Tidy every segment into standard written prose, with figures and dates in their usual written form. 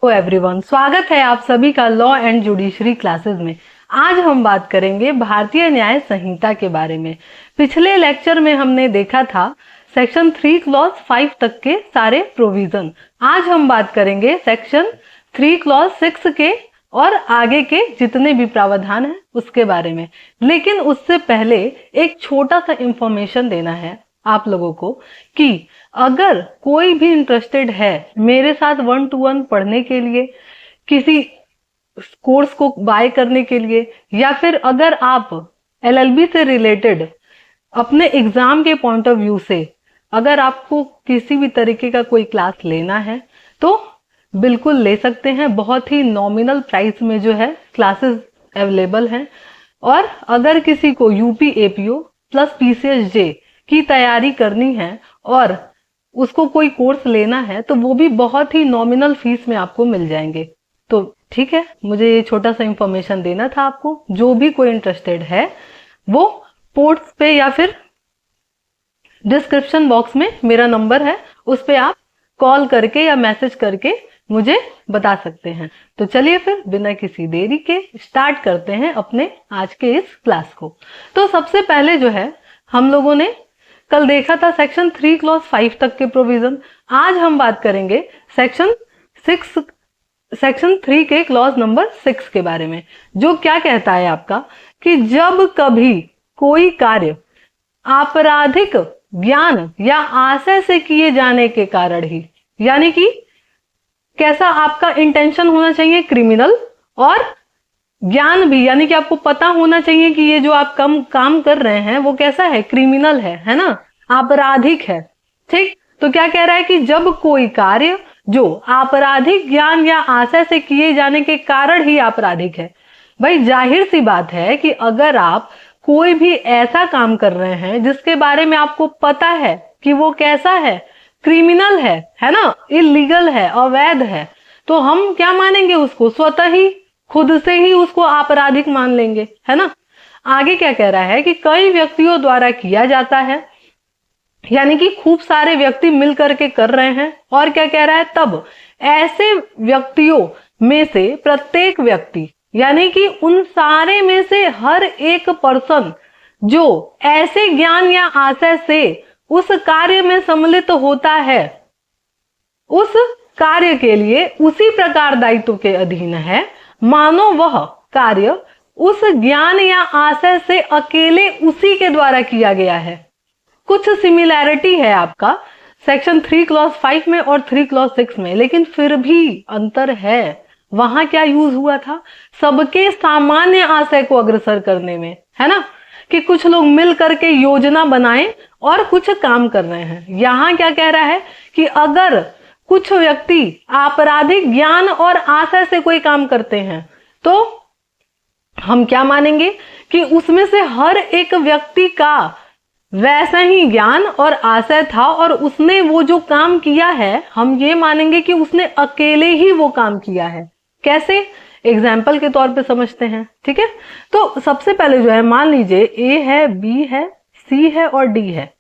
Hello everyone, स्वागत है आप सभी का लॉ एंड जुडिशरी क्लासेस में। आज हम बात करेंगे भारतीय न्याय संहिता के बारे में। पिछले लेक्चर में हमने देखा था सेक्शन 3 क्लॉज 5 तक के सारे प्रोविजन। आज हम बात करेंगे सेक्शन 3 क्लॉज 6 के और आगे के जितने भी प्रावधान हैं उसके बारे में। लेकिन उससे पहले एक छोटा सा इंफॉर्मेशन देना है आप लोगों को कि अगर कोई भी इंटरेस्टेड है मेरे साथ 1 to 1 पढ़ने के लिए, किसी कोर्स को बाय करने के लिए, या फिर अगर आप एलएलबी से रिलेटेड अपने एग्जाम के पॉइंट ऑफ व्यू से अगर आपको किसी भी तरीके का कोई क्लास लेना है तो बिल्कुल ले सकते हैं। बहुत ही नॉमिनल प्राइस में जो है क्लासेस अवेलेबल हैं। और अगर किसी को यूपी एपीओ प्लस पीसीएसजे की तैयारी करनी है और उसको कोई कोर्स लेना है तो वो भी बहुत ही नॉमिनल फीस में आपको मिल जाएंगे। तो ठीक है, मुझे ये छोटा सा इंफॉर्मेशन देना था आपको। जो भी कोई इंटरेस्टेड है वो पोस्ट पे या फिर डिस्क्रिप्शन बॉक्स में मेरा नंबर है, उस पे आप कॉल करके या मैसेज करके मुझे बता सकते हैं। तो चलिए फिर बिना किसी देरी के स्टार्ट करते हैं अपने आज के इस क्लास को। तो सबसे पहले जो है हम लोगों ने कल देखा था सेक्शन 3 क्लॉज 5 तक के प्रोविजन। आज हम बात करेंगे सेक्शन 3 के क्लॉज नंबर 6 के बारे में, जो क्या कहता है आपका कि जब कभी कोई कार्य आपराधिक ज्ञान या आशय से किए जाने के कारण ही, यानी कि कैसा आपका इंटेंशन होना चाहिए, क्रिमिनल, और ज्ञान भी, यानी कि आपको पता होना चाहिए कि ये जो आप काम कर रहे हैं वो कैसा है, क्रिमिनल है ना, आपराधिक है। ठीक, तो क्या कह रहा है कि जब कोई कार्य जो आपराधिक ज्ञान या आशय से किए जाने के कारण ही आपराधिक है। भाई जाहिर सी बात है कि अगर आप कोई भी ऐसा काम कर रहे हैं जिसके बारे में आपको पता है कि वो कैसा है, क्रिमिनल है ना, इलीगल है, अवैध है, तो हम क्या मानेंगे उसको, स्वतः ही खुद से ही उसको आपराधिक मान लेंगे, है ना। आगे क्या कह रहा है कि कई व्यक्तियों द्वारा किया जाता है, यानी कि खूब सारे व्यक्ति मिल करके कर रहे हैं। और क्या कह रहा है, तब ऐसे व्यक्तियों में से प्रत्येक व्यक्ति, यानी कि उन सारे में से हर एक पर्सन जो ऐसे ज्ञान या आशय से उस कार्य में सम्मिलित होता है, उस कार्य के लिए उसी प्रकार दायित्व के अधीन है, मानो वह कार्य उस ज्ञान या आशय से अकेले उसी के द्वारा किया गया है। कुछ सिमिलैरिटी है आपका सेक्शन 3 क्लॉज 5 में और 3 क्लॉज 6 में, लेकिन फिर भी अंतर है। वहां क्या यूज हुआ था, सबके सामान्य आशय को अग्रसर करने में, है ना, कि कुछ लोग मिल करके योजना बनाएं और कुछ काम कर रहे हैं। यहां क्या कह रहा है कि अगर कुछ व्यक्ति आपराधिक ज्ञान और आशय से कोई काम करते हैं तो हम क्या मानेंगे कि उसमें से हर एक व्यक्ति का वैसा ही ज्ञान और आशय था और उसने वो जो काम किया है, हम ये मानेंगे कि उसने अकेले ही वो काम किया है। कैसे, एग्जाम्पल के तौर पे समझते हैं। ठीक है, तो सबसे पहले जो है मान लीजिए ए है, बी है, सी है और डी है।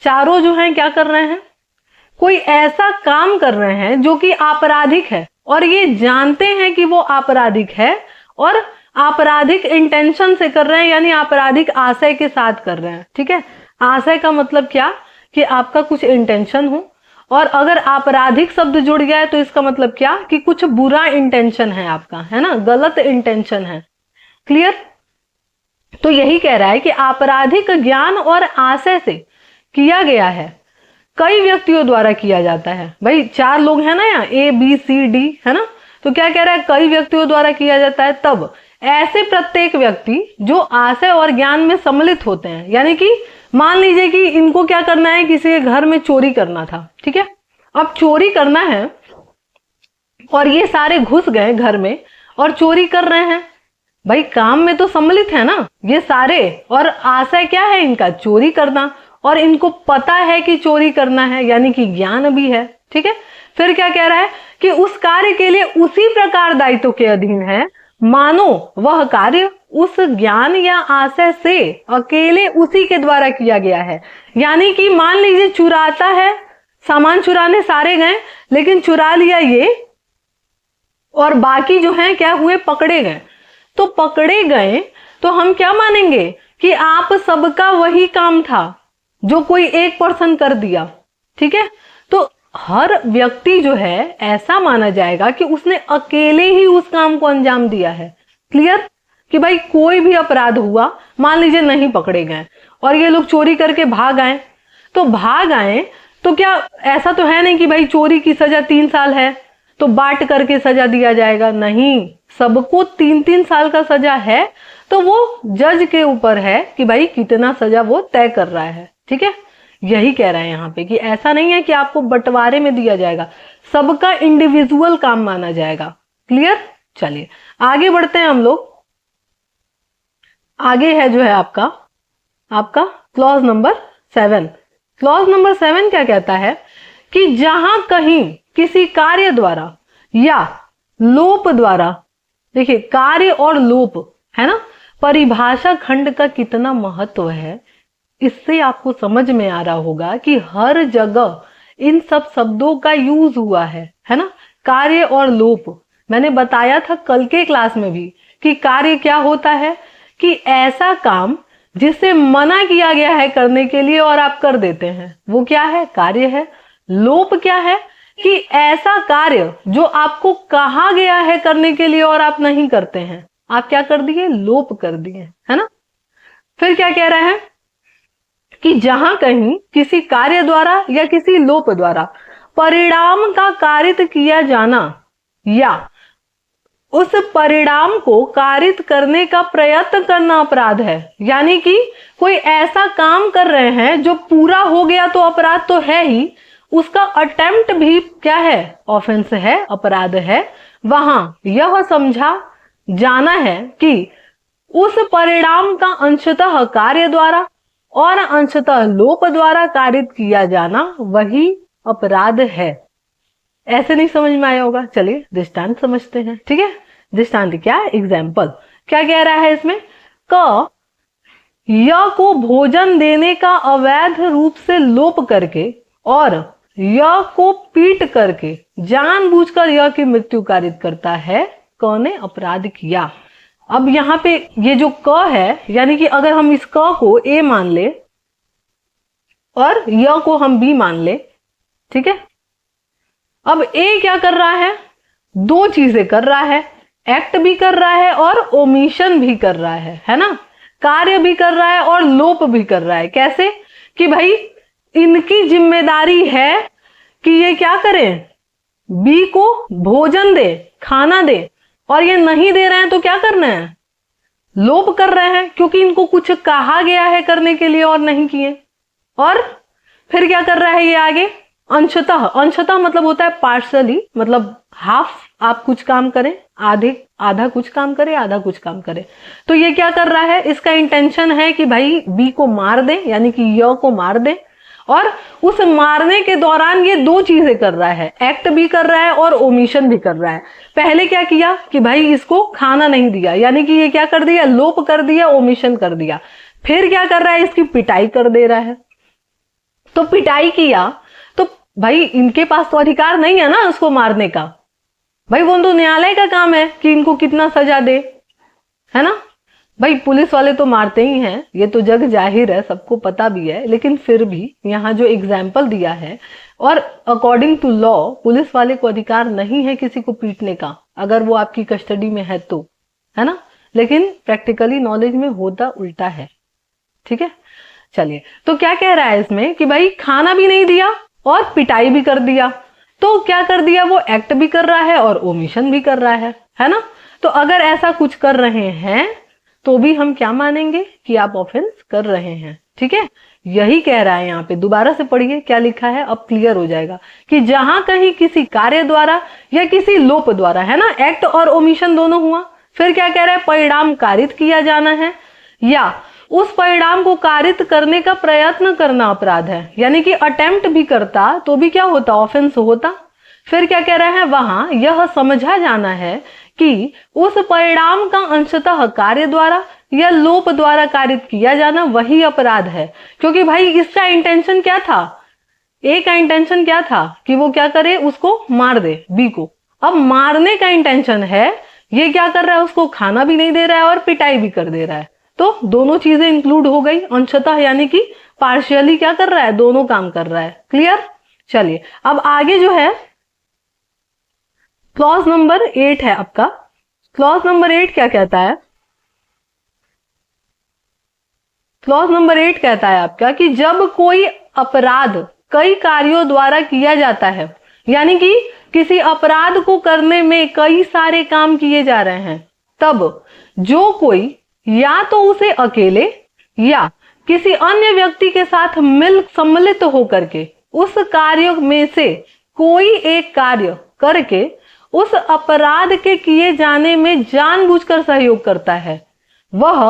चारों जो है क्या कर रहे हैं, कोई ऐसा काम कर रहे हैं जो कि आपराधिक है और ये जानते हैं कि वो आपराधिक है और आपराधिक इंटेंशन से कर रहे हैं, यानी आपराधिक आशय के साथ कर रहे हैं। ठीक है, आशय का मतलब क्या कि आपका कुछ इंटेंशन हो, और अगर आपराधिक शब्द जुड़ गया है तो इसका मतलब क्या कि कुछ बुरा इंटेंशन है आपका, है ना, गलत इंटेंशन है। क्लियर। तो यही कह रहा है कि आपराधिक ज्ञान और आशय से किया गया है, कई व्यक्तियों द्वारा किया जाता है। भाई 4 लोग हैं ना यहाँ, ए बी सी डी, है ना, तो क्या कह रहा है, कई व्यक्तियों द्वारा किया जाता है। तब ऐसे प्रत्येक व्यक्ति जो आशय और ज्ञान में सम्मिलित होते हैं, यानी कि मान लीजिए कि इनको क्या करना है, किसी के घर में चोरी करना था। ठीक है, अब चोरी करना है और ये सारे घुस गए घर में और चोरी कर रहे हैं। भाई काम में तो सम्मिलित है ना ये सारे, और आशय क्या है इनका, चोरी करना, और इनको पता है कि चोरी करना है, यानी कि ज्ञान भी है। ठीक है, फिर क्या कह रहा है कि उस कार्य के लिए उसी प्रकार दायित्व के अधीन है, मानो वह कार्य उस ज्ञान या आशय से अकेले उसी के द्वारा किया गया है। यानी कि मान लीजिए चुराता है, सामान चुराने सारे गए लेकिन चुरा लिया ये और बाकी जो हैं क्या हुए, पकड़े गए। तो पकड़े गए तो हम क्या मानेंगे कि आप सबका वही काम था जो कोई एक पर्सन कर दिया, ठीक है। तो हर व्यक्ति जो है ऐसा माना जाएगा कि उसने अकेले ही उस काम को अंजाम दिया है। क्लियर? कि भाई कोई भी अपराध हुआ, मान लीजिए नहीं पकड़े गए और ये लोग चोरी करके भाग आए, तो भाग आए तो क्या ऐसा तो है नहीं कि भाई चोरी की सजा 3 साल है तो बांट करके सजा दिया जाएगा, नहीं, सबको 3-3 साल का सजा है। तो वो जज के ऊपर है कि भाई कितना सजा वो तय कर रहा है, ठीक है। यही कह रहे हैं यहाँ पे कि ऐसा नहीं है कि आपको बंटवारे में दिया जाएगा, सबका इंडिविजुअल काम माना जाएगा। क्लियर? चलिए आगे बढ़ते हैं हम लोग। आगे है जो है आपका क्लॉज नंबर 7। क्लॉज नंबर 7 क्या कहता है कि जहां कहीं किसी कार्य द्वारा या लोप द्वारा, देखिए कार्य और लोप है ना, परिभाषा खंड का कितना महत्व है, इससे आपको समझ में आ रहा होगा कि हर जगह इन सब शब्दों का यूज हुआ है ना। कार्य और लोप मैंने बताया था कल के क्लास में भी कि कार्य क्या होता है कि ऐसा काम जिसे मना किया गया है करने के लिए और आप कर देते हैं, वो क्या है, कार्य है। लोप क्या है कि ऐसा कार्य जो आपको कहा गया है करने के लिए और आप नहीं करते हैं, आप क्या कर दिए, लोप कर दिए, है ना। फिर क्या कह रहा है कि जहां कहीं किसी कार्य द्वारा या किसी लोप द्वारा परिणाम का कारित किया जाना या उस परिणाम को कारित करने का प्रयत्न करना अपराध है। यानी कि कोई ऐसा काम कर रहे हैं जो पूरा हो गया तो अपराध तो है ही, उसका अटेम्प्ट भी क्या है, ऑफेंस है, अपराध है। वहां यह समझा जाना है कि उस परिणाम का अंशतः कार्य द्वारा और अंशतः लोप द्वारा कारित किया जाना वही अपराध है। ऐसे नहीं समझ में आया होगा, चलिए दृष्टांत समझते हैं, ठीक है। दृष्टांत क्या, एग्जाम्पल क्या कह रहा है इसमें, क य को भोजन देने का अवैध रूप से लोप करके और य को पीट करके जानबूझकर य की मृत्यु कारित करता है, क ने अपराध किया। अब यहाँ पे ये जो क है, यानी कि अगर हम इस क को ए मान ले और य को हम बी मान ले, ठीक है। अब ए क्या कर रहा है, दो चीजें कर रहा है, एक्ट भी कर रहा है और ओमिशन भी कर रहा है ना, कार्य भी कर रहा है और लोप भी कर रहा है। कैसे कि भाई इनकी जिम्मेदारी है कि ये क्या करें, बी को भोजन दे, खाना दे, और ये नहीं दे रहे हैं तो क्या करना है, लोप कर रहे हैं, क्योंकि इनको कुछ कहा गया है करने के लिए और नहीं किए। और फिर क्या कर रहा है ये आगे, अंशतः, अंशतः मतलब होता है पार्शली, मतलब हाफ आप कुछ काम करें, आधा कुछ काम करे, आधा कुछ काम करे। तो ये क्या कर रहा है, इसका इंटेंशन है कि भाई बी को मार दे, यानी कि य को मार दे, और उस मारने के दौरान ये दो चीजें कर रहा है, एक्ट भी कर रहा है और ओमिशन भी कर रहा है। पहले क्या किया कि भाई इसको खाना नहीं दिया, यानी कि ये क्या कर दिया, लोप कर दिया, ओमिशन कर दिया। फिर क्या कर रहा है, इसकी पिटाई कर दे रहा है। तो पिटाई किया तो भाई इनके पास तो अधिकार नहीं है ना उसको मारने का, भाई वो तो न्यायालय का काम है कि इनको कितना सजा दे, है ना। भाई पुलिस वाले तो मारते ही हैं, ये तो जग जाहिर है, सबको पता भी है, लेकिन फिर भी यहाँ जो एग्जाम्पल दिया है, और अकॉर्डिंग टू लॉ पुलिस वाले को अधिकार नहीं है किसी को पीटने का अगर वो आपकी कस्टडी में है तो, है ना। लेकिन प्रैक्टिकली नॉलेज में होता उल्टा है, ठीक है। चलिए तो क्या कह रहा है इसमें कि भाई खाना भी नहीं दिया और पिटाई भी कर दिया, तो क्या कर दिया, वो एक्ट भी कर रहा है और ओमिशन भी कर रहा है ना। तो अगर ऐसा कुछ कर रहे हैं तो भी हम क्या मानेंगे कि आप ऑफेंस कर रहे हैं, ठीक है। यही कह रहा है यहाँ पे, दोबारा से पढ़िए क्या लिखा है, अब क्लियर हो जाएगा कि जहां कहीं किसी कार्य द्वारा या किसी लोप द्वारा, है ना, एक्ट और ओमिशन दोनों हुआ, फिर क्या कह रहा है, परिणाम कारित किया जाना है या उस परिणाम को कारित करने का प्रयत्न करना अपराध है, यानी कि अटेम्प्ट भी करता तो भी क्या होता, ऑफेंस होता। फिर क्या कह रहा है, वहां यह समझा जाना है कि उस परिणाम का अंशतः कार्य द्वारा या लोप द्वारा कारित किया जाना वही अपराध है। क्योंकि भाई इसका इंटेंशन क्या था, ए का इंटेंशन क्या था कि वो क्या करे, उसको मार दे बी को। अब मारने का इंटेंशन है, ये क्या कर रहा है, उसको खाना भी नहीं दे रहा है और पिटाई भी कर दे रहा है। तो दोनों चीजें इंक्लूड हो गई अंशतः, यानी कि पार्शियली क्या कर रहा है, दोनों काम कर रहा है। क्लियर? चलिए अब आगे जो है क्लॉज नंबर 8 है आपका। क्लॉज नंबर 8 क्या कहता है? क्लॉज नंबर 8 कहता है आपका कि जब कोई अपराध कई कार्यों द्वारा किया जाता है, यानी कि किसी अपराध को करने में कई सारे काम किए जा रहे हैं, तब जो कोई या तो उसे अकेले या किसी अन्य व्यक्ति के साथ सम्मिलित होकर के उस कार्य में से कोई एक कार्य करके उस अपराध के किए जाने में जानबूझकर सहयोग करता है, वह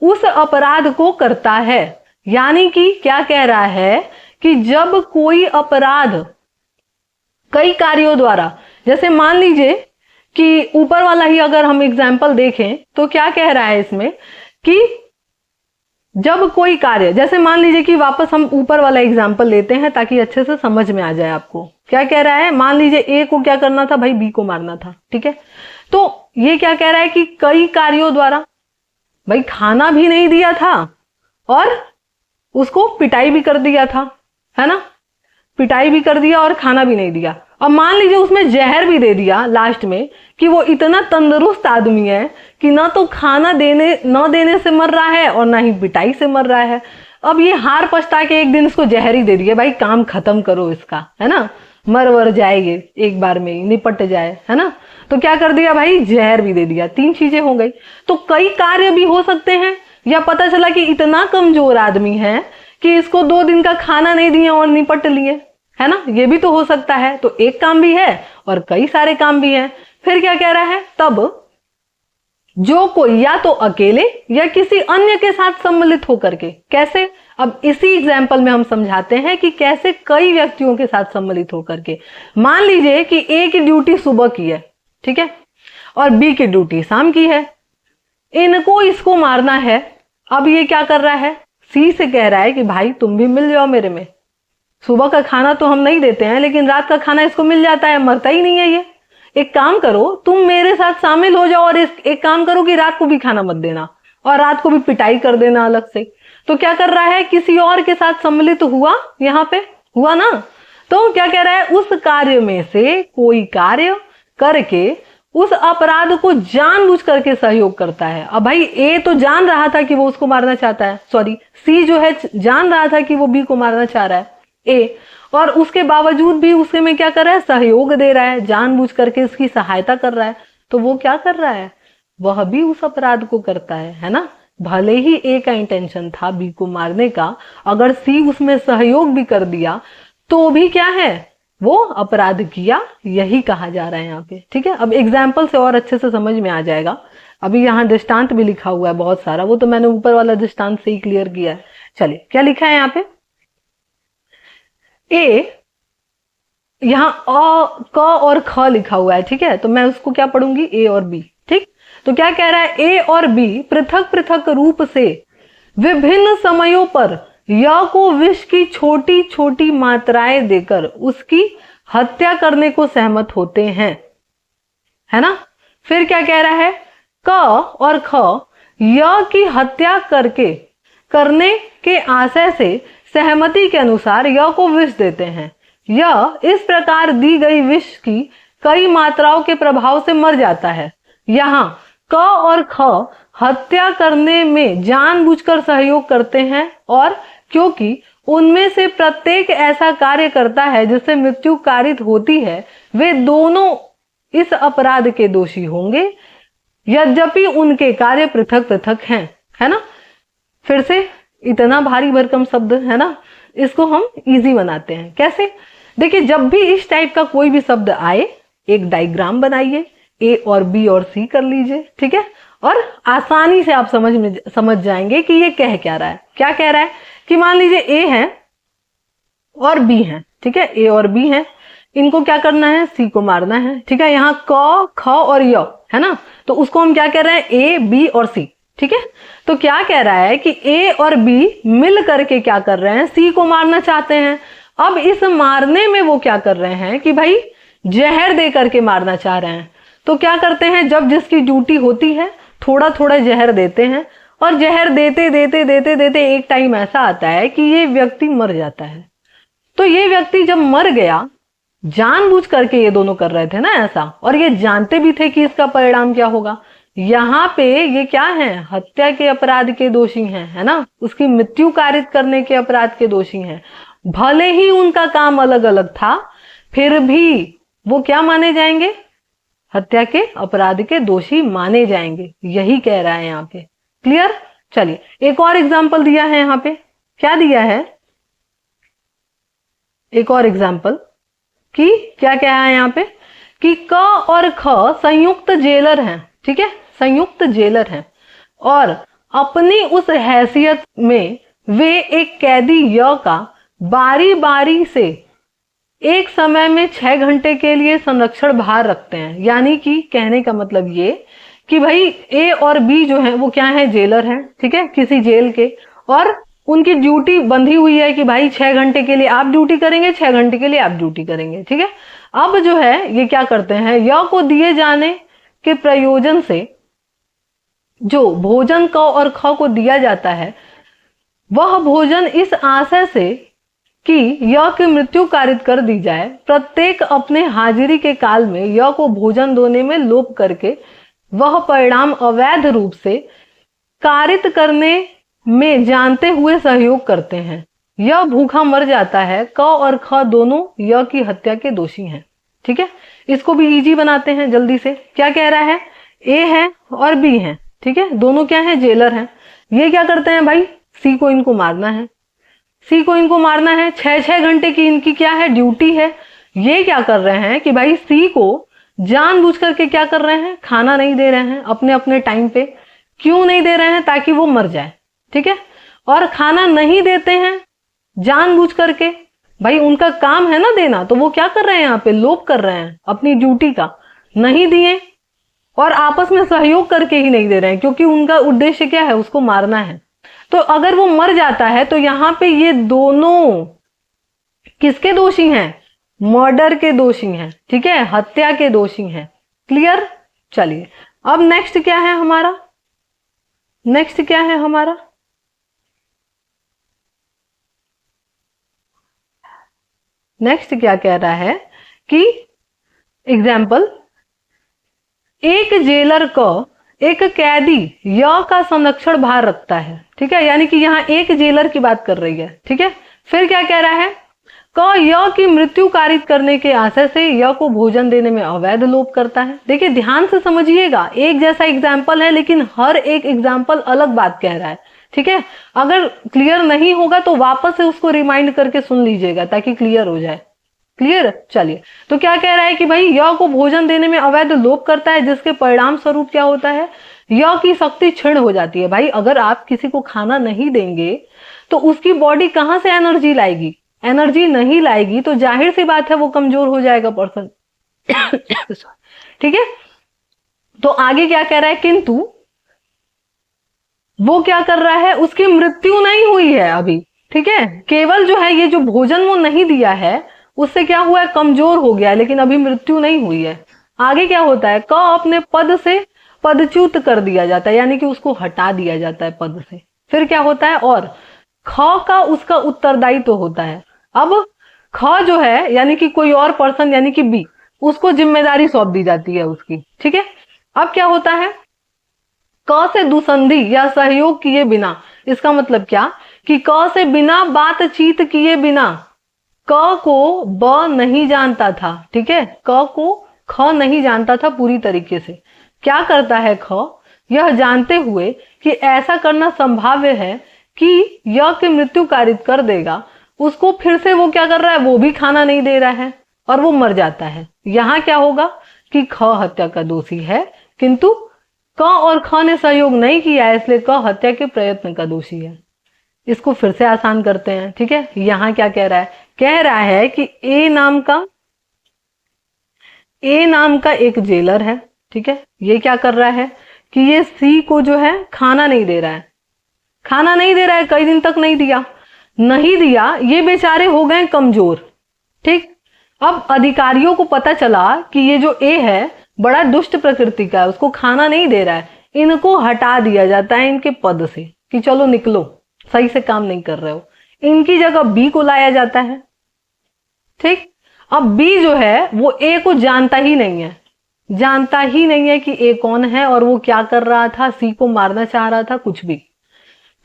उस अपराध को करता है। यानी कि क्या कह रहा है कि जब कोई अपराध कई कार्यों द्वारा, जैसे मान लीजिए कि ऊपर वाला ही अगर हम एग्जाम्पल देखें तो क्या कह रहा है इसमें कि जब कोई कार्य, जैसे मान लीजिए कि वापस हम ऊपर वाला एग्जाम्पल लेते हैं ताकि अच्छे से समझ में आ जाए आपको। क्या कह रहा है, मान लीजिए ए को क्या करना था भाई, बी को मारना था, ठीक है। तो ये क्या कह रहा है कि कई कार्यों द्वारा, भाई खाना भी नहीं दिया था और उसको पिटाई भी कर दिया था, है ना, पिटाई भी कर दिया और खाना भी नहीं दिया। अब मान लीजिए उसमें जहर भी दे दिया लास्ट में, कि वो इतना तंदुरुस्त आदमी है कि ना तो खाना न देने से मर रहा है और ना ही पिटाई से मर रहा है। अब ये हार पछता के एक दिन इसको जहर ही दे दिया, भाई काम खत्म करो इसका, है ना, मर वर जाएंगे एक बार में ही, निपट जाए, है ना। तो क्या कर दिया भाई, जहर भी दे दिया, 3 चीजें हो गई। तो कई कार्य भी हो सकते हैं, या पता चला कि इतना कमजोर आदमी है कि इसको 2 दिन का खाना नहीं दिया और निपट लिए, है ना, ये भी तो हो सकता है। तो एक काम भी है और कई सारे काम भी हैं। फिर क्या कह रहा है, तब जो कोई या तो अकेले या किसी अन्य के साथ सम्मिलित होकर के, कैसे, अब इसी एग्जाम्पल में हम समझाते हैं कि कैसे कई व्यक्तियों के साथ सम्मिलित होकर के। मान लीजिए कि ए की ड्यूटी सुबह की है, ठीक है, और बी की ड्यूटी शाम की है, इनको इसको मारना है। अब ये क्या कर रहा है, सी से कह रहा है कि भाई तुम भी मिल जाओ मेरे में, सुबह का खाना तो हम नहीं देते हैं लेकिन रात का खाना इसको मिल जाता है, मरता ही नहीं है ये। एक काम करो, तुम मेरे साथ शामिल हो जाओ और एक काम करो कि रात को भी खाना मत देना और रात को भी पिटाई कर देना अलग से। तो क्या कर रहा है, किसी और के साथ सम्मिलित हुआ, यहाँ पे हुआ ना। तो क्या कह रहा है, उस कार्य में से कोई कार्य करके उस अपराध को जानबूझ करके सहयोग करता है। अब भाई ए तो जान रहा था कि वो उसको मारना चाहता है, सॉरी सी जो है जान रहा था कि वो बी को मारना चाह रहा है ए, और उसके बावजूद भी उसके में क्या कर रहा है, सहयोग दे रहा है, जानबूझ करके उसकी सहायता कर रहा है। तो वो क्या कर रहा है, वह भी उस अपराध को करता है ना। भले ही ए का इंटेंशन था बी को मारने का, अगर सी उसमें सहयोग भी कर दिया तो भी क्या है, वो अपराध किया, यही कहा जा रहा है यहाँ पे, ठीक है। अब एग्जाम्पल से और अच्छे से समझ में आ जाएगा। अभी यहाँ दृष्टांत भी लिखा हुआ है बहुत सारा, वो तो मैंने ऊपर वाला दृष्टांत से ही क्लियर किया है। चलिए क्या लिखा है यहाँ पे, ए, यहाँ अ, क और ख लिखा हुआ है, ठीक है, तो मैं उसको क्या पढ़ूंगी, ए और बी, ठीक। तो क्या कह रहा है, ए और बी पृथक पृथक रूप से विभिन्न समयों पर य को विष की छोटी छोटी मात्राएं देकर उसकी हत्या करने को सहमत होते हैं, है ना। फिर क्या कह रहा है, क और ख य की हत्या करने के आशय से सहमति के अनुसार य को विष देते हैं। यह इस प्रकार दी गई विष की कई मात्राओं के प्रभाव से मर जाता है। यहाँ क और ख हत्या करने में जानबूझकर सहयोग करते हैं, और क्योंकि उनमें से प्रत्येक ऐसा कार्य करता है जिससे मृत्यु कारित होती है, वे दोनों इस अपराध के दोषी होंगे, यद्यपि उनके कार्य पृथक पृथक हैं, है ना। फिर से इतना भारी भरकम शब्द है ना, इसको हम इजी बनाते हैं। कैसे, देखिए जब भी इस टाइप का कोई भी शब्द आए, एक डायग्राम बनाइए, ए और बी और सी कर लीजिए, ठीक है, और आसानी से आप समझ जाएंगे कि ये कह क्या रहा है। क्या कह रहा है कि मान लीजिए ए है और बी है, ठीक है, ए और बी है, इनको क्या करना है, सी को मारना है, ठीक है। यहाँ क ख और य है ना, तो उसको हम क्या कह रहे हैं, ए बी और सी, ठीक है। तो क्या कह रहा है कि ए और बी मिल करके क्या कर रहे हैं, सी को मारना चाहते हैं। अब इस मारने में वो क्या कर रहे हैं कि भाई जहर दे करके मारना चाह रहे हैं। तो क्या करते हैं, जब जिसकी ड्यूटी होती है थोड़ा थोड़ा जहर देते हैं, और जहर देते देते देते देते एक टाइम ऐसा आता है कि ये व्यक्ति मर जाता है। तो ये व्यक्ति जब मर गया, जानबूझ करके ये दोनों कर रहे थे ना ऐसा, और ये जानते भी थे कि इसका परिणाम क्या होगा। यहाँ पे ये क्या है, हत्या के अपराध के दोषी हैं, है ना, उसकी मृत्यु कारित करने के अपराध के दोषी हैं। भले ही उनका काम अलग अलग था, फिर भी वो क्या माने जाएंगे, हत्या के अपराध के दोषी माने जाएंगे। यही कह रहा है यहाँ पे। क्लियर। चलिए एक और एग्जाम्पल दिया है यहाँ पे। क्या दिया है, एक और एग्जाम्पल कि क्या क्या है यहाँ पे कि क और ख संयुक्त जेलर हैं। ठीक है, संयुक्त जेलर हैं, और अपनी उस हैसियत में वे एक कैदी य का बारी बारी से एक समय में 6 घंटे के लिए संरक्षण भार रखते हैं। यानी कि कहने का मतलब ये कि भाई ए और बी जो है वो क्या है, जेलर हैं। ठीक है, किसी जेल के, और उनकी ड्यूटी बंधी हुई है कि भाई 6 घंटे के लिए आप ड्यूटी करेंगे, 6 घंटे के लिए आप ड्यूटी करेंगे। ठीक है, अब जो है ये क्या करते हैं, य को दिए जाने के प्रयोजन से जो भोजन क और ख को दिया जाता है, वह भोजन इस आशय से कि य की मृत्यु कारित कर दी जाए, प्रत्येक अपने हाजिरी के काल में य को भोजन दोने में लोप करके वह परिणाम अवैध रूप से कारित करने में जानते हुए सहयोग करते हैं। यह भूखा मर जाता है, क और ख दोनों य की हत्या के दोषी हैं। ठीक है, इसको भी इजी बनाते हैं जल्दी से। क्या कह रहा है, ए है और बी है। ठीक है, दोनों क्या है, जेलर हैं। ये क्या करते हैं भाई, सी को इनको मारना है, सी को इनको मारना है। 6-6 घंटे की इनकी क्या है, ड्यूटी है। ये क्या कर रहे हैं कि भाई सी को जानबूझ करके क्या कर रहे हैं, खाना नहीं दे रहे हैं अपने अपने टाइम पे। क्यों नहीं दे रहे हैं, ताकि वो मर जाए। ठीक है, और खाना नहीं देते हैं जानबूझ करके, भाई उनका काम है ना देना, तो वो क्या कर रहे हैं, यहाँ पे लोप कर रहे हैं अपनी ड्यूटी का। नहीं दिए और आपस में सहयोग करके ही नहीं दे रहे हैं, क्योंकि उनका उद्देश्य क्या है, उसको मारना है। तो अगर वो मर जाता है तो यहाँ पे ये दोनों किसके दोषी हैं, मर्डर के दोषी हैं। ठीक है, हत्या के दोषी हैं। क्लियर। चलिए अब नेक्स्ट क्या है हमारा, नेक्स्ट क्या है हमारा, नेक्स्ट क्या कह रहा है कि एग्जाम्पल, एक जेलर को एक कैदी य का संरक्षण भार रखता है। ठीक है, यानी कि यहाँ एक जेलर की बात कर रही है। ठीक है, फिर क्या कह रहा है, क य की मृत्यु कारित करने के आशय से य को भोजन देने में अवैध लोप करता है। देखिए ध्यान से समझिएगा, एक जैसा एग्जाम्पल है लेकिन हर एक एग्जाम्पल अलग बात कह रहा है। ठीक है, अगर क्लियर नहीं होगा तो वापस से उसको रिमाइंड करके सुन लीजिएगा ताकि क्लियर हो जाए। क्लियर। चलिए तो क्या कह रहा है कि भाई य को भोजन देने में अवैध लोप करता है, जिसके परिणाम स्वरूप क्या होता है, य की शक्ति क्षीण हो जाती है। भाई अगर आप किसी को खाना नहीं देंगे तो उसकी बॉडी कहां से एनर्जी लाएगी, एनर्जी नहीं लाएगी तो जाहिर सी बात है वो कमजोर हो जाएगा पर्सन। ठीक है, तो आगे क्या कह रहा है, किंतु वो क्या कर रहा है, उसकी मृत्यु नहीं हुई है अभी। ठीक है, केवल जो है ये जो भोजन वो नहीं दिया है उससे क्या हुआ है, कमजोर हो गया, लेकिन अभी मृत्यु नहीं हुई है। आगे क्या होता है, क अपने पद से पदच्युत कर दिया जाता है, यानी कि उसको हटा दिया जाता है पद से। फिर क्या होता है, और ख का उसका उत्तरदायित्व होता है। अब ख जो है यानी कि कोई और पर्सन यानी कि बी, उसको जिम्मेदारी सौंप दी जाती है उसकी। ठीक है, अब क्या होता है, क से दुसंधि या सहयोग किए बिना, इसका मतलब क्या कि क से बिना बातचीत किए बिना, क को ब नहीं जानता था। ठीक है, क को ख नहीं जानता था पूरी तरीके से। क्या करता है ख, यह जानते हुए कि ऐसा करना संभाव्य है कि य की मृत्यु कारित कर देगा, उसको फिर से वो क्या कर रहा है, वो भी खाना नहीं दे रहा है और वो मर जाता है। यहां क्या होगा कि ख हत्या का दोषी है, किंतु क और ख ने सहयोग नहीं किया है, इसलिए क हत्या के प्रयत्न का दोषी है। इसको फिर से आसान करते हैं। ठीक है, यहां क्या कह रहा है, कह रहा है कि ए नाम का एक जेलर है। ठीक है, ये क्या कर रहा है कि ये सी को जो है खाना नहीं दे रहा है, खाना नहीं दे रहा है, कई दिन तक नहीं दिया, ये बेचारे हो गए कमजोर। ठीक, अब अधिकारियों को पता चला कि ये जो ए है बड़ा दुष्ट प्रकृति का है, उसको खाना नहीं दे रहा है, इनको हटा दिया जाता है इनके पद से कि चलो निकलो, सही से काम नहीं कर रहे हो। इनकी जगह बी को लाया जाता है। ठीक, अब बी जो है वो ए को जानता ही नहीं है, जानता ही नहीं है कि ए कौन है और वो क्या कर रहा था, सी को मारना चाह रहा था, कुछ भी।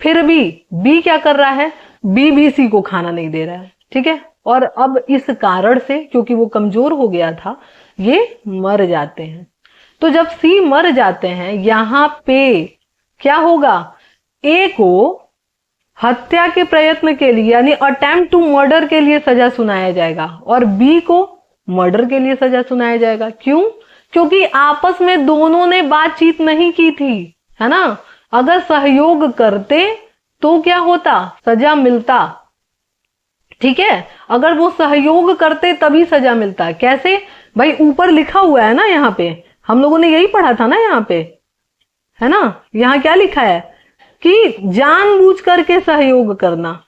फिर भी बी क्या कर रहा है, बी भी सी को खाना नहीं दे रहा है। ठीक है, और अब इस कारण से क्योंकि वो कमजोर हो गया था ये मर जाते हैं। तो जब सी मर जाते हैं यहां पे क्या होगा, ए को हत्या के प्रयत्न के लिए यानी अटेम्प्ट टू मर्डर के लिए सजा सुनाया जाएगा और बी को मर्डर के लिए सजा सुनाया जाएगा। क्यों? क्योंकि आपस में दोनों ने बातचीत नहीं की थी, है ना। अगर सहयोग करते तो क्या होता, सजा मिलता। ठीक है, अगर वो सहयोग करते तभी सजा मिलता। कैसे भाई, ऊपर लिखा हुआ है ना, यहाँ पे हम लोगों ने यही पढ़ा था ना, यहाँ पे है ना, यहाँ क्या लिखा है कि जानबूझ करके सहयोग करना,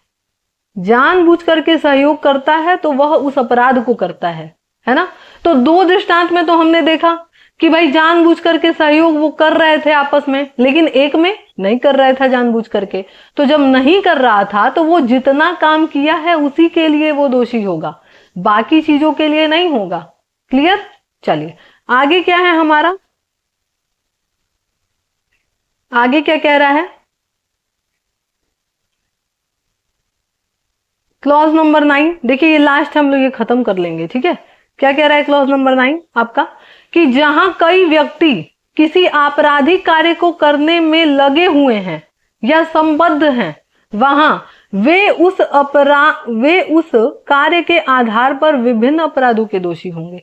जानबूझ करके सहयोग करता है तो वह उस अपराध को करता है ना। तो दो दृष्टांत में तो हमने देखा कि भाई जानबूझ करके सहयोग वो कर रहे थे आपस में, लेकिन एक में नहीं कर रहा था जानबूझ करके। तो जब नहीं कर रहा था तो वो जितना काम किया है उसी के लिए वो दोषी होगा, बाकी चीजों के लिए नहीं होगा। क्लियर? चलिए आगे क्या है हमारा, आगे क्या कह रहा है, क्लॉज नंबर 9। देखिए ये लास्ट हम लोग ये खत्म कर लेंगे। ठीक है, क्या कह रहा है क्लॉज नंबर 9 आपका, कि जहां कई व्यक्ति किसी आपराधिक कार्य को करने में लगे हुए हैं या संबद्ध हैं, वहां वे उस कार्य के आधार पर विभिन्न अपराधों के दोषी होंगे।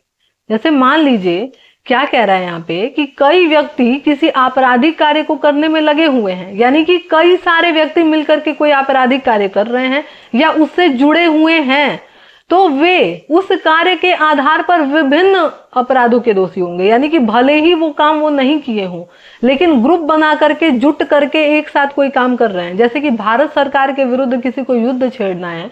जैसे मान लीजिए क्या कह रहा है यहाँ पे कि कई व्यक्ति किसी आपराधिक कार्य को करने में लगे हुए हैं, यानी कि कई सारे व्यक्ति मिलकर के कोई आपराधिक कार्य कर रहे हैं या उससे जुड़े हुए हैं, तो वे उस कार्य के आधार पर विभिन्न अपराधों के दोषी होंगे। यानी कि भले ही वो काम वो नहीं किए हों, लेकिन ग्रुप बना करके जुट करके एक साथ कोई काम कर रहे हैं। जैसे कि भारत सरकार के विरुद्ध किसी को युद्ध छेड़ना है,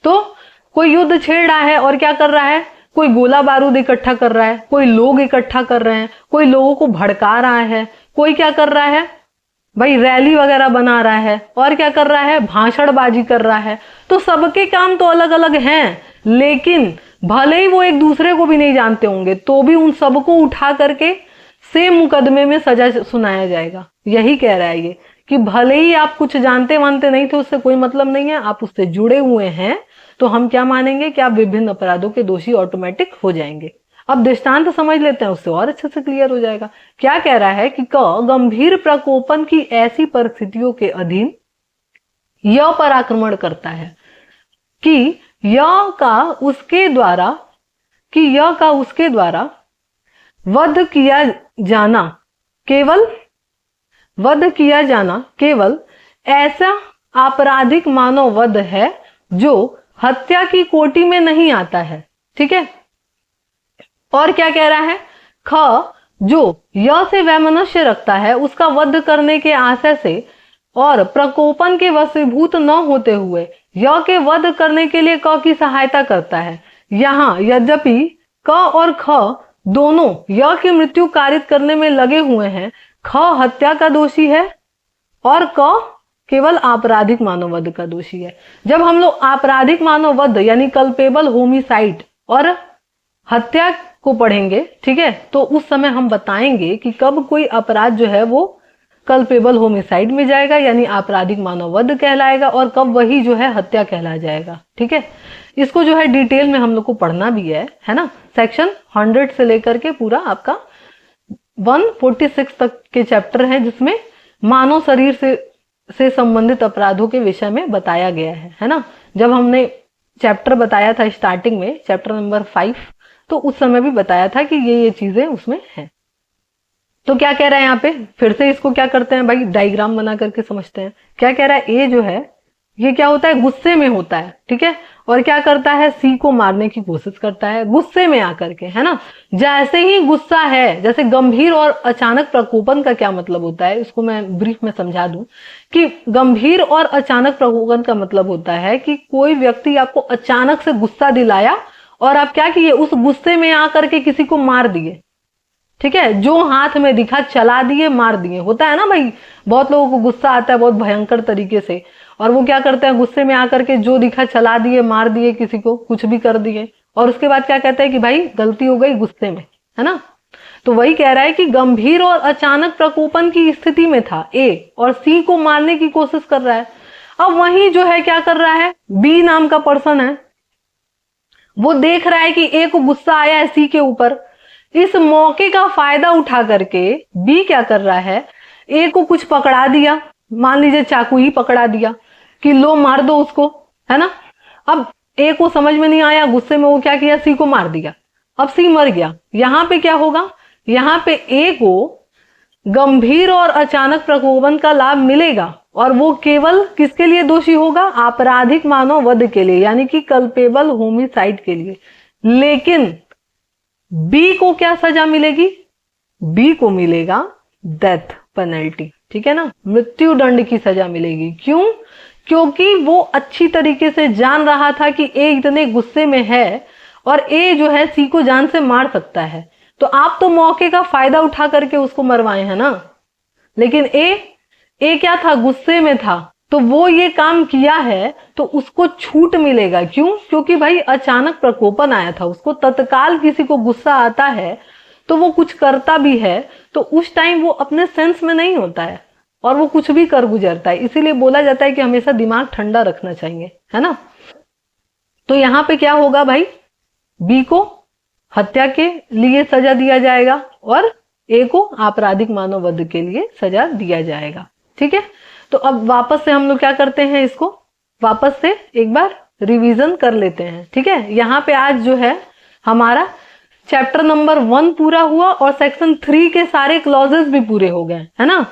तो कोई युद्ध छेड़ रहा है और क्या कर रहा है, कोई गोला बारूद इकट्ठा कर रहा है, कोई लोग इकट्ठा कर रहे हैं, कोई लोगों को भड़का रहा है, कोई क्या कर रहा है भाई रैली वगैरह बना रहा है, और क्या कर रहा है भाषणबाजी कर रहा है। तो सबके काम तो अलग अलग हैं, लेकिन भले ही वो एक दूसरे को भी नहीं जानते होंगे तो भी उन सबको उठा करके सेम मुकदमे में सजा सुनाया जाएगा। यही कह रहा है ये कि भले ही आप कुछ जानते मानते नहीं थे, उससे कोई मतलब नहीं है, आप उससे जुड़े हुए हैं तो हम क्या मानेंगे कि आप विभिन्न अपराधों के दोषी ऑटोमेटिक हो जाएंगे। अब दृष्टांत समझ लेते हैं, उससे और अच्छे से क्लियर हो जाएगा। क्या कह रहा है कि गंभीर प्रकोपन की ऐसी परिस्थितियों के अधीन य पर आक्रमण करता है कि य का उसके द्वारा वध किया जाना केवल ऐसा आपराधिक मानव वध है जो हत्या की कोटि में नहीं आता है। ठीक है, और क्या कह रहा है, ख जो य से वैमनस्य रखता है उसका वध करने के आशय से और प्रकोपन के वशीभूत न होते हुए य के वध करने के लिए क की सहायता करता है। यहाँ यद्यपि क और ख दोनों य की मृत्यु कारित करने में लगे हुए हैं, ख हत्या का दोषी है और क केवल आपराधिक मानव वध का दोषी है। जब हम लोग आपराधिक मानव वध यानी कल्पेबल होमिसाइड और हत्या को पढ़ेंगे, ठीक है, तो उस समय हम बताएंगे कि कब कोई अपराध जो है वो कल्पेबल होमिसाइड में जाएगा यानी आपराधिक मानव वध कहलाएगा और कब वही जो है हत्या कहला जाएगा। ठीक है, इसको जो है डिटेल में हम लोग को पढ़ना भी है ना। सेक्शन 100 से लेकर के पूरा आपका 146 तक के चैप्टर है जिसमें मानव शरीर से संबंधित अपराधों के विषय में बताया गया है ना। जब हमने चैप्टर बताया था स्टार्टिंग में, चैप्टर नंबर 5, तो उस समय भी बताया था कि ये चीजें उसमें हैं। तो क्या कह रहा है यहाँ पे, फिर से इसको क्या करते हैं भाई, डायग्राम बना करके समझते हैं। क्या कह रहा है, ए जो है ये क्या होता है, गुस्से में होता है। ठीक है, और क्या करता है, सी को मारने की कोशिश करता है गुस्से में आकर के, है ना। जैसे ही गुस्सा है, जैसे गंभीर और अचानक प्रकोपन का क्या मतलब होता है, इसको मैं ब्रीफ में समझा दूं कि गंभीर और अचानक प्रकोपन का मतलब होता है कि कोई व्यक्ति आपको अचानक से गुस्सा दिलाया और आप क्या किए, उस गुस्से में आकर के किसी को मार दिए। ठीक है, जो हाथ में दिखा चला दिए, मार दिए। होता है ना भाई, बहुत लोगों को गुस्सा आता है बहुत भयंकर तरीके से, और वो क्या करते हैं, गुस्से में आकर के जो दिखा चला दिए, मार दिए, किसी को कुछ भी कर दिए, और उसके बाद क्या कहते हैं कि भाई गलती हो गई गुस्से में, है ना। तो वही कह रहा है कि गंभीर और अचानक प्रकोपन की स्थिति में था ए, और सी को मारने की कोशिश कर रहा है। अब वही जो है क्या कर रहा है, बी नाम का पर्सन है, वो देख रहा है कि ए को गुस्सा आया है सी के ऊपर। इस मौके का फायदा उठा करके बी क्या कर रहा है, ए को कुछ पकड़ा दिया, मान लीजिए चाकू ही पकड़ा दिया कि लो मार दो उसको, है ना। अब ए को समझ में नहीं आया, गुस्से में वो क्या किया, सी को मार दिया। अब सी मर गया। यहां पे क्या होगा, यहां पे ए को गंभीर और अचानक प्रकोपन का लाभ मिलेगा, और वो केवल किसके लिए दोषी होगा, आपराधिक मानव वध के लिए, यानी कि कल्पेबल होमिसाइड के लिए। लेकिन बी को क्या सजा मिलेगी, बी को मिलेगा डेथ पेनल्टी। ठीक है ना, मृत्यु दंड की सजा मिलेगी। क्यों, क्योंकि वो अच्छी तरीके से जान रहा था कि ए इतने गुस्से में है और ए जो है सी को जान से मार सकता है। तो आप तो मौके का फायदा उठा करके उसको मरवाए हैं ना, लेकिन ए क्या था, गुस्से में था, तो वो ये काम किया है तो उसको छूट मिलेगा। क्यों, क्योंकि भाई अचानक प्रकोपन आया था उसको, तत्काल किसी को गुस्सा आता है तो वो कुछ करता भी है, तो उस टाइम वो अपने सेंस में नहीं होता है और वो कुछ भी कर गुजरता है। इसीलिए बोला जाता है कि हमेशा दिमाग ठंडा रखना चाहिए, है ना। तो यहां पे क्या होगा भाई, बी को हत्या के लिए सजा दिया जाएगा और ए को आपराधिक मानव वध के लिए सजा दिया जाएगा। ठीक है, तो अब वापस से हम लोग क्या करते हैं, इसको वापस से एक बार रिवीजन कर लेते हैं। ठीक है, यहाँ पे आज जो है हमारा चैप्टर नंबर 1 पूरा हुआ और सेक्शन 3 के सारे क्लॉजेस भी पूरे हो गए, है ना।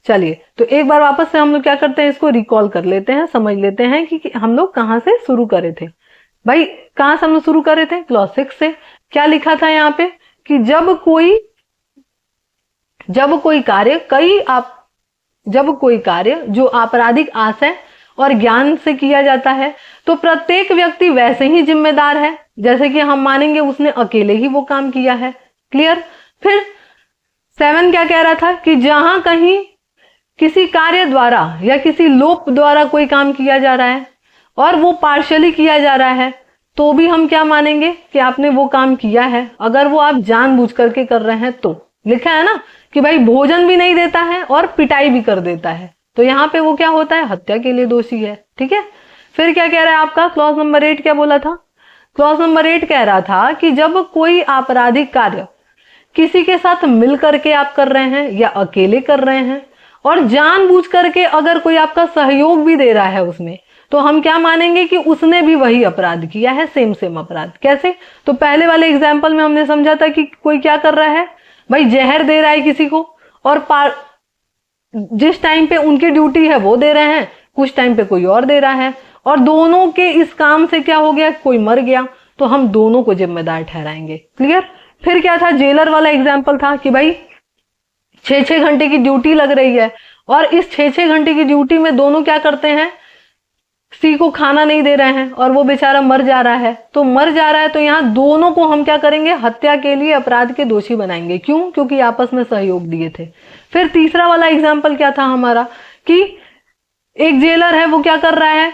चलिए, तो एक बार वापस से हम लोग क्या करते हैं, इसको रिकॉल कर लेते हैं, समझ लेते हैं कि हम लोग कहाँ से शुरू करे थे। भाई कहाँ से हम लोग शुरू करे थे, क्लॉज 6 से। क्या लिखा था यहाँ पे कि जब कोई कार्य जो आपराधिक आशय और ज्ञान से किया जाता है तो प्रत्येक व्यक्ति वैसे ही जिम्मेदार है जैसे कि हम मानेंगे उसने अकेले ही वो काम किया है। क्लियर। फिर 7 क्या कह रहा था कि जहां कहीं किसी कार्य द्वारा या किसी लोक द्वारा कोई काम किया जा रहा है और वो पार्शियली किया जा रहा है तो भी हम क्या मानेंगे कि आपने वो काम किया है, अगर वो आप जानबूझ करके कर रहे हैं तो। लिखा है ना कि भाई भोजन भी नहीं देता है और पिटाई भी कर देता है, तो यहाँ पे वो क्या होता है, हत्या के लिए दोषी है। ठीक है, फिर क्या कह रहा है आपका क्लॉज नंबर 8, क्या बोला था, क्लॉज नंबर 8 कह रहा था कि जब कोई आपराधिक कार्य किसी के साथ मिल करके आप कर रहे हैं या अकेले कर रहे हैं और जानबूझ करके अगर कोई आपका सहयोग भी दे रहा है उसमें, तो हम क्या मानेंगे कि उसने भी वही अपराध किया है, सेम अपराध। कैसे, तो पहले वाले एग्जाम्पल में हमने समझा था कि कोई क्या कर रहा है, भाई जहर दे रहा है किसी को और जिस टाइम पे उनकी ड्यूटी है वो दे रहे हैं, कुछ टाइम पे कोई और दे रहा है, और दोनों के इस काम से क्या हो गया, कोई मर गया, तो हम दोनों को जिम्मेदार ठहराएंगे। क्लियर। फिर क्या था, जेलर वाला एग्जाम्पल था कि भाई 6-6 घंटे की ड्यूटी लग रही है और इस 6-6 घंटे की ड्यूटी में दोनों क्या करते हैं, सी को खाना नहीं दे रहे हैं और वो बेचारा मर जा रहा है, तो यहाँ दोनों को हम क्या करेंगे, हत्या के लिए अपराध के दोषी बनाएंगे। क्यों, क्योंकि आपस में सहयोग दिए थे। फिर तीसरा वाला एग्जाम्पल क्या था हमारा कि एक जेलर है वो क्या कर रहा है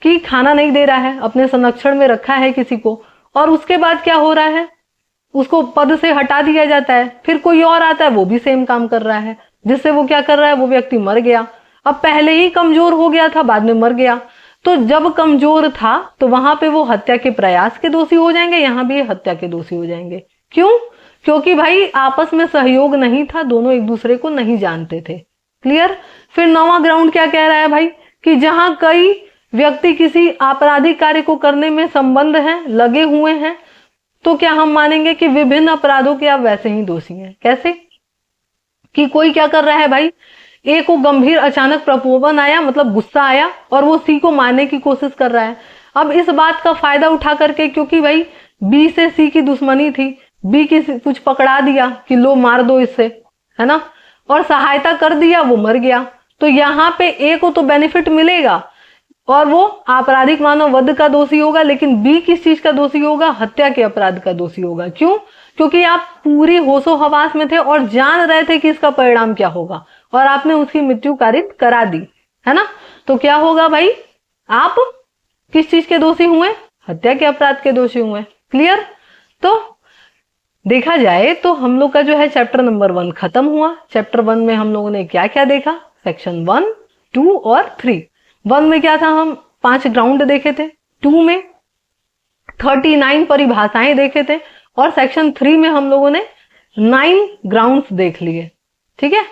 कि खाना नहीं दे रहा है, अपने संरक्षण में रखा है किसी को, और उसके बाद क्या हो रहा है, उसको पद से हटा दिया जाता है, फिर कोई और आता है वो भी सेम काम कर रहा है, जिससे वो क्या कर रहा है, वो व्यक्ति मर गया। अब पहले ही कमजोर हो गया था, बाद में मर गया, तो जब कमजोर था तो वहां पे वो हत्या के प्रयास के दोषी हो जाएंगे, यहां भी हत्या के दोषी हो जाएंगे। क्यों, क्योंकि भाई आपस में सहयोग नहीं था, दोनों एक दूसरे को नहीं जानते थे। क्लियर। फिर 9वां ग्राउंड क्या कह रहा है भाई कि जहां कई व्यक्ति किसी आपराधिक कार्य को करने में संबंध हैं, लगे हुए हैं, तो क्या हम मानेंगे कि विभिन्न अपराधों के आप वैसे ही दोषी हैं। कैसे कि कोई क्या कर रहा है भाई, ए को गंभीर अचानक प्रकोपन आया, मतलब गुस्सा आया, और वो सी को मारने की कोशिश कर रहा है। अब इस बात का फायदा उठा करके, क्योंकि भाई बी से सी की दुश्मनी थी, बी की कुछ पकड़ा दिया कि लो मार दो इससे, है ना, और सहायता कर दिया, वो मर गया, तो यहाँ पे ए को तो बेनिफिट मिलेगा, और वो आपराधिक मानव वध का दोषी होगा, लेकिन बी किस चीज का दोषी होगा? हत्या के अपराध का दोषी होगा। क्यों? क्योंकि आप पूरी होशो हवास में थे और जान रहे थे कि इसका परिणाम क्या होगा, और आपने उसकी मृत्यु कारित करा दी, है ना। तो क्या होगा भाई? आप किस चीज के दोषी हुए? हत्या के अपराध के दोषी हुए। क्लियर? तो देखा जाए तो हम लोग का जो है चैप्टर नंबर 1 खत्म हुआ। चैप्टर 1 में हम लोगों ने क्या क्या देखा? सेक्शन 1, 2 और 3। 1 में क्या था? हम 5 ग्राउंड देखे थे, 2 में 39 परिभाषाएं देखे थे, और सेक्शन 3 में हम लोगों ने 9 ग्राउंड्स देख लिए। ठीक है,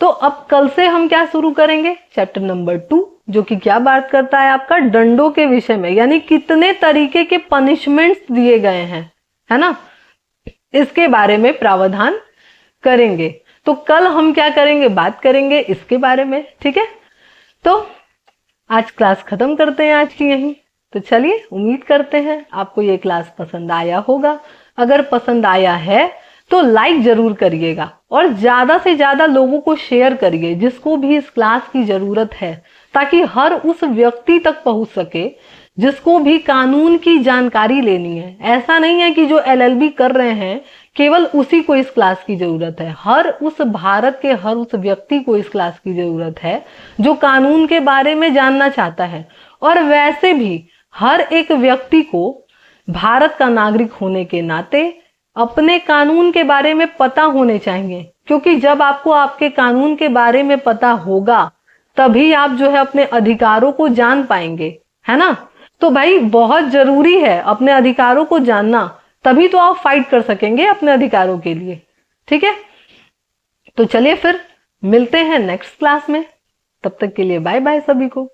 तो अब कल से हम क्या शुरू करेंगे? चैप्टर नंबर 2, जो कि क्या बात करता है आपका दंडों के विषय में, यानी कितने तरीके के पनिशमेंट्स दिए गए हैं, है ना, इसके बारे में प्रावधान करेंगे। तो कल हम क्या करेंगे? बात करेंगे इसके बारे में। ठीक है, तो आज क्लास खत्म करते हैं आज की यहीं। तो चलिए, उम्मीद करते हैं आपको ये क्लास पसंद आया होगा। अगर पसंद आया है तो लाइक जरूर करिएगा, और ज्यादा से ज्यादा लोगों को शेयर करिए जिसको भी इस क्लास की जरूरत है, ताकि हर उस व्यक्ति तक पहुंच सके जिसको भी कानून की जानकारी लेनी है। ऐसा नहीं है कि जो LLB कर रहे हैं केवल उसी को इस क्लास की जरूरत है, हर उस भारत के हर उस व्यक्ति को इस क्लास की जरूरत है जो कानून के बारे में जानना चाहता है। और वैसे भी हर एक व्यक्ति को भारत का नागरिक होने के नाते अपने कानून के बारे में पता होने चाहिए, क्योंकि जब आपको आपके कानून के बारे में पता होगा तभी आप जो है अपने अधिकारों को जान पाएंगे, है ना। तो भाई बहुत जरूरी है अपने अधिकारों को जानना, तभी तो आप फाइट कर सकेंगे अपने अधिकारों के लिए। ठीक है, तो चलिए फिर मिलते हैं नेक्स्ट क्लास में। तब तक के लिए बाय बाय सभी को।